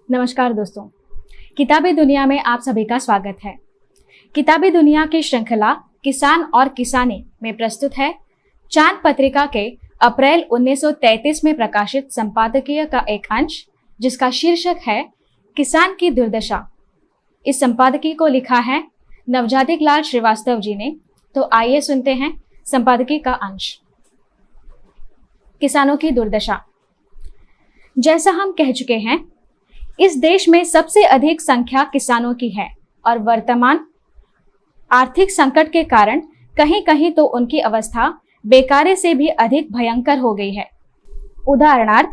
नमस्कार दोस्तों, किताबी दुनिया में आप सभी का स्वागत है। किताबी दुनिया की श्रृंखला किसान और किसानी में प्रस्तुत है चांद पत्रिका के अप्रैल 1933 में प्रकाशित संपादकीय का एक अंश, जिसका शीर्षक है किसान की दुर्दशा। इस संपादकीय को लिखा है नवजादिक लाल श्रीवास्तव जी ने। तो आइए सुनते हैं संपादकीय का अंश। किसानों की दुर्दशा। जैसा हम कह चुके हैं, इस देश में सबसे अधिक संख्या किसानों की है और वर्तमान आर्थिक संकट के कारण कहीं कहीं तो उनकी अवस्था बेकारे से भी अधिक भयंकर हो गई है। उदाहरणार्थ,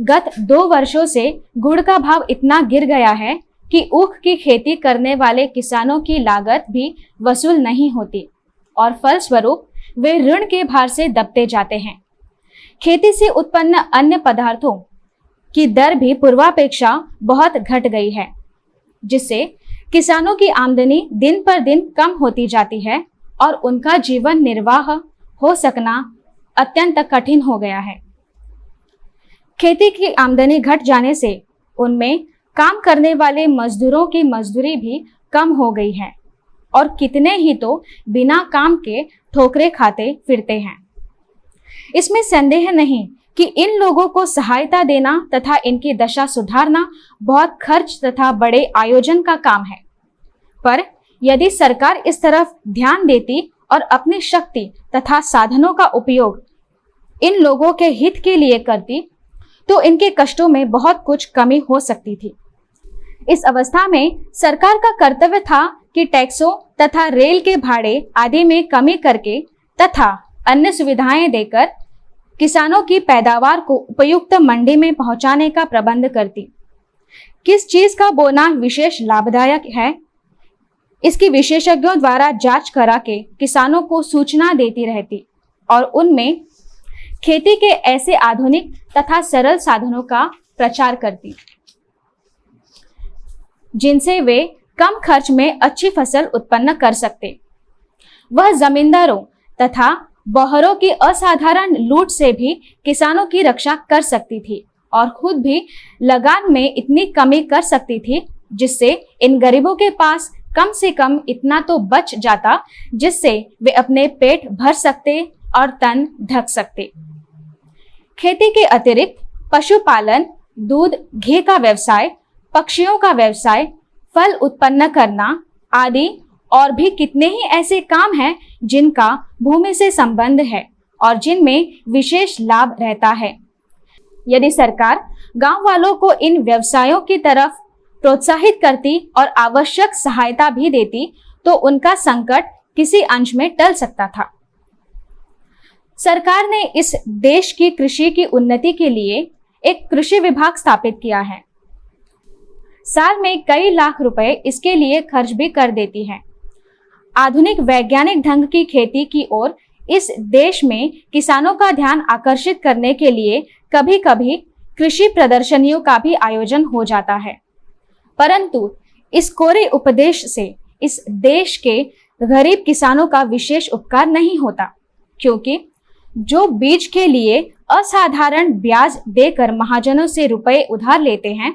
गत 2 वर्षों से गुड़ का भाव इतना गिर गया है कि ऊख की खेती करने वाले किसानों की लागत भी वसूल नहीं होती और फलस्वरूप वे ऋण के भार से दबते जाते हैं। खेती से उत्पन्न अन्य पदार्थों की दर भी पूर्वापेक्षा बहुत घट गई है, जिससे किसानों की आमदनी दिन पर दिन कम होती जाती है और उनका जीवन निर्वाह हो सकना अत्यंत कठिन हो गया है। खेती की आमदनी घट जाने से उनमें काम करने वाले मजदूरों की मजदूरी भी कम हो गई है और कितने ही तो बिना काम के ठोकरे खाते फिरते हैं। इसमें संदेह नहीं कि इन लोगों को सहायता देना तथा इनकी दशा सुधारना बहुत खर्च तथा बड़े आयोजन का काम है। पर यदि सरकार इस तरफ ध्यान देती और अपनी शक्ति तथा साधनों का उपयोग इन लोगों के हित के लिए करती, तो इनके कष्टों में बहुत कुछ कमी हो सकती थी। इस अवस्था में सरकार का कर्तव्य था कि टैक्सों तथा रेल के भाड़े आदि में कमी करके तथा अन्य सुविधाएं देकर किसानों की पैदावार को उपयुक्त मंडी में पहुंचाने का प्रबंध करती। किस चीज का बोना विशेष लाभदायक है, इसकी विशेषज्ञों द्वारा जांच करा के किसानों को सूचना देती रहती और उनमें खेती के ऐसे आधुनिक तथा सरल साधनों का प्रचार करती जिनसे वे कम खर्च में अच्छी फसल उत्पन्न कर सकते। वह जमींदारों तथा बौहरों की असाधारण लूट से भी किसानों की रक्षा कर सकती थी और खुद भी लगान में इतनी कमी कर सकती थी जिससे इन गरीबों के पास कम से कम इतना तो बच जाता जिससे वे अपने पेट भर सकते और तन ढक सकते। खेती के अतिरिक्त पशुपालन, दूध, घी का व्यवसाय, पक्षियों का व्यवसाय, फल उत्पन्न करना आदि और भी कितने ही ऐसे काम हैं जिनका भूमि से संबंध है और जिनमें विशेष लाभ रहता है। यदि सरकार गांव वालों को इन व्यवसायों की तरफ प्रोत्साहित करती और आवश्यक सहायता भी देती, तो उनका संकट किसी अंश में टल सकता था। सरकार ने इस देश की कृषि की उन्नति के लिए एक कृषि विभाग स्थापित किया है। साल में कई लाख रुपए इसके लिए खर्च भी कर देती है। आधुनिक वैज्ञानिक ढंग की खेती की ओर इस देश में किसानों का ध्यान आकर्षित करने के लिए कभी कभी कृषि प्रदर्शनियों का भी आयोजन हो जाता है, परंतु इस कोरे उपदेश से इस देश के गरीब किसानों का विशेष उपकार नहीं होता, क्योंकि जो बीज के लिए असाधारण ब्याज देकर महाजनों से रुपए उधार लेते हैं,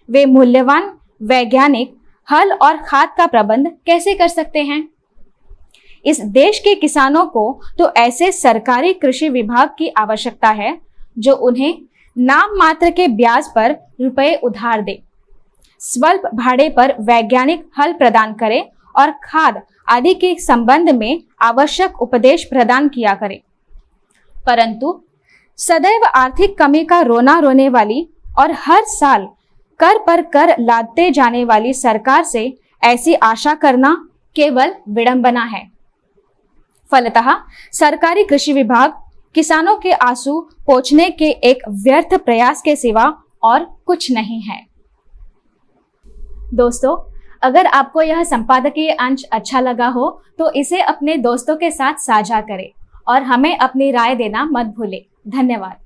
वे मूल्यवान वैज्ञानिक हल और खाद का प्रबंध कैसे कर सकते हैं। इस देश के किसानों को तो ऐसे सरकारी कृषि विभाग की आवश्यकता है जो उन्हें नाम मात्र के ब्याज पर रुपए उधार दे, स्वल्प भाड़े पर वैज्ञानिक हल प्रदान करे और खाद आदि के संबंध में आवश्यक उपदेश प्रदान किया करे। परंतु सदैव आर्थिक कमी का रोना रोने वाली और हर साल कर पर कर लादते जाने वाली सरकार से ऐसी आशा करना केवल विडंबना है। फलतः सरकारी कृषि विभाग किसानों के आंसू पोंछने के एक व्यर्थ प्रयास के सिवा और कुछ नहीं है। दोस्तों, अगर आपको यह संपादकीय अंश अच्छा लगा हो तो इसे अपने दोस्तों के साथ साझा करें और हमें अपनी राय देना मत भूलें। धन्यवाद।